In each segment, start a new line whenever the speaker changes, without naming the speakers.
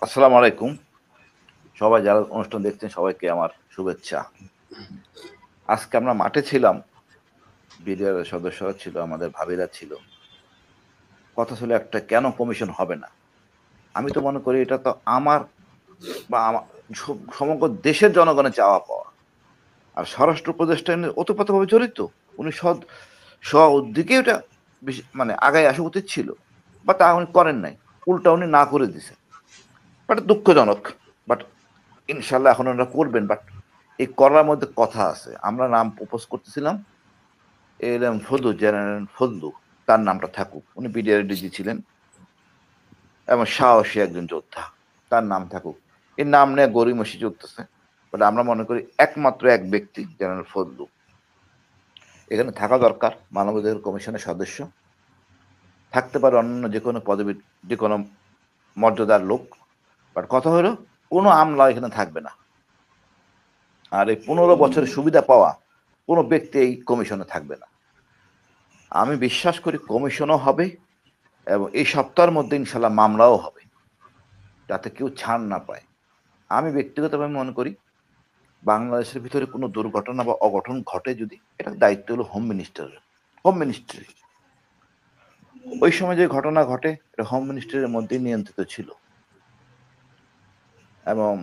আসসালামু আলাইকুম। সবাই যারা অনুষ্ঠান দেখছেন সবাইকে আমার শুভেচ্ছা। আজকে আমরা মাঠে ছিলাম। বিডিআর এর সদস্যরা ছিল, আমাদের ভাবিরা ছিল। কথা ছিল একটা, কেন কমিশন হবে না? আমি তো মনে করি এটা তো আমার বা সমগ্র দেশের জনগণের চাওয়া পাওয়া। আর স্বরাষ্ট্র উপদেষ্টা ওতপ্রোতভাবে জড়িত। উনি উদ্যোগে ওটা মানে আগায় আসা উচিত ছিল। বা তা উনি করেন নাই। উল্টা উনি না করে দিছেন। বাট দুঃখজনক। বাট ইনশাআল্লাহ এখন ওনারা করবেন। বাট এই করার মধ্যে কথা আছে। আমরা নাম প্রপোজ করতেছিলাম। এএলএম ফজলু, জেনারেল ফজলু, তার নামটা থাকুক। উনি বিডিআর ডিজি ছিলেন এবং সাহসী একজন যোদ্ধা। তার নাম থাকুক। এই নাম নিয়ে গড়িমসি চলতেছে। বাট আমরা মনে করি একমাত্র এক ব্যক্তি জেনারেল ফজলু এখানে থাকা দরকার। মানবাধিকার কমিশনের সদস্য থাকতে পারে, অন্যান্য যে কোনো পদবীর যে কোনো মর্যাদার লোক। বাট কথা হলো কোনো আমলা এখানে থাকবে না। আর এই 15 বছরের সুবিধা পাওয়া কোনো ব্যক্তি এই কমিশনে থাকবে না। আমি বিশ্বাস করি কমিশনও হবে এবং এই সপ্তাহের মধ্যে ইনশাল্লাহ মামলাও হবে, যাতে কেউ ছাড় না পায়। আমি ব্যক্তিগতভাবে মনে করি বাংলাদেশের ভিতরে কোনো দুর্ঘটনা বা অঘটন ঘটে যদি, এটার দায়িত্ব হলো হোম মিনিস্টারের। হোম মিনিস্ট্রি ওই সময় যে ঘটনা ঘটে এটা হোম মিনিস্ট্রির মধ্যেই নিয়ন্ত্রিত ছিল এবং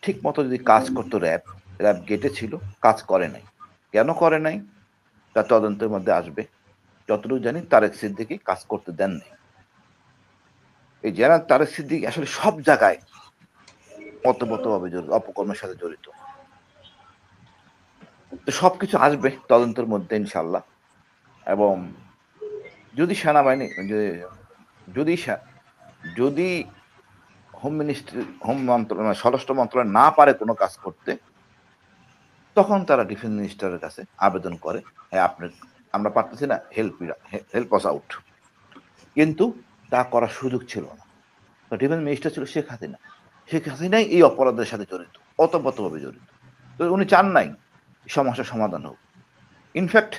ঠিক মতো যদি কাজ করতো র্যাব, র্যাব গেটে ছিল, কাজ করে নাই। কেন করে নাই তা তদন্তের মধ্যে আসবে। যতটুকু জানি তারেক সিদ্দিকী কাজ করতে দেন নাই। এই জেনারেল তারেক সিদ্দিকী আসলে সব জায়গায় ওতপ্রোতভাবে জড়িত, অপকর্মের সাথে জড়িত। তো সবকিছু আসবে তদন্তের মধ্যে ইনশাল্লাহ। এবং যদি সেনাবাহিনী যদি যদি হোম মিনিস্ট্রি, হোম মন্ত্রণালয়, স্বরাষ্ট্র মন্ত্রণালয় না পারে কোনো কাজ করতে, তখন তারা ডিফেন্স মিনিস্টারের কাছে আবেদন করে, হ্যাঁ আপনি, আমরা পারতেছি না, হেল্প আস আউট। কিন্তু তা করার সুযোগ ছিল না। তো ডিফেন্স মিনিস্টার ছিল শেখ হাসিনা। শেখ হাসিনাই এই অপরাধের সাথে জড়িত, ওতপ্রোতভাবে জড়িত। তো উনি চান নাই সমস্যার সমাধান হোক। ইনফ্যাক্ট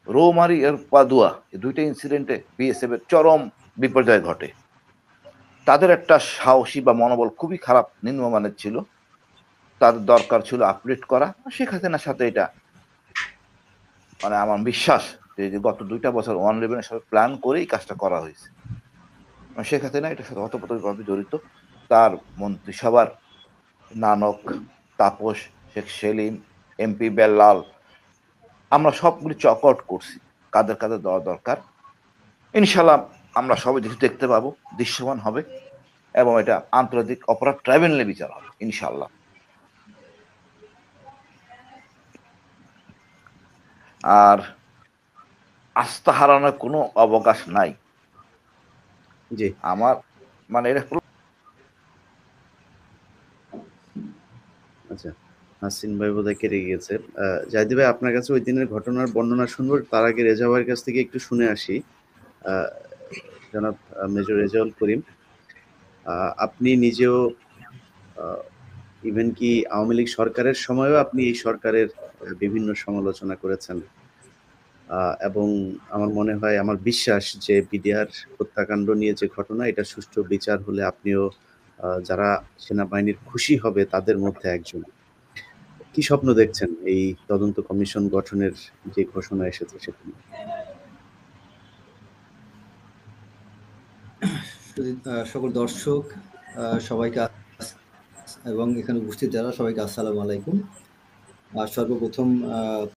রৌমারি আর পাদুয়া এই দুইটা ইনসিডেন্টে বিএসএফ এর চরম বিপর্যয় ঘটে। তাদের একটা সাহসী বা মনোবল খুবই খারাপ, নিম্নমানের ছিল। তাদের দরকার ছিল আপডেট করা। শেখ হাসিনার সাথে এটা মানে আমার বিশ্বাস যে গত 2টা বছর 111-এর সাথে প্ল্যান করেই কাজটা করা হয়েছে। শেখ হাসিনা এটার সাথে ওতপ্রোতভাবে জড়িত। তার মন্ত্রিসভার নানক, তাপস, শেখ সেলিম, এমপি বেল্লাল, আমরা সবগুলি চক আউট করছি কাদের কাদের দেওয়া দরকার। ইনশাল্লাহ আমরা সবাই কিছু দেখতে পাবো, দৃশ্যমান হবে এবং এটা আন্তর্জাতিক অপরাধ ট্রাইব্যুনালে বিচার হবে ইনশাল্লাহ। আর আস্থা হারানোর কোনো অবকাশ নাই।
জি।
আমার মানে এটা
আচ্ছা, নাসরিন ভাই বোধহয় কেটে গিয়েছে। জাহিদ ভাই, আপনার কাছে ওই দিনের ঘটনার বর্ণনা শুনবো, তার আগে রেজা ভাইয়ের কাছ থেকে একটু শুনে আসি। জনাব মেজর রেজাউল করিম, আপনি নিজেও ইভেন কি আওয়ামী লীগ সরকারের সময়ও আপনি এই সরকারের বিভিন্ন সমালোচনা করেছেন, এবং আমার মনে হয়, আমার বিশ্বাস যে বিডিআর হত্যাকাণ্ড নিয়ে যে ঘটনা, এটা সুষ্ঠু বিচার হলে আপনিও যারা সেনাবাহিনীর খুশি হবে তাদের মধ্যে একজন। কি স্বপ্ন দেখছেন এই তদন্ত কমিশন গঠনের যে ঘোষণা এসেছে সেটা নিয়ে?
সকল দর্শক সবাইকে এবং এখানে উপস্থিত যারা সবাইকে আসসালামু আলাইকুম। সর্বপ্রথম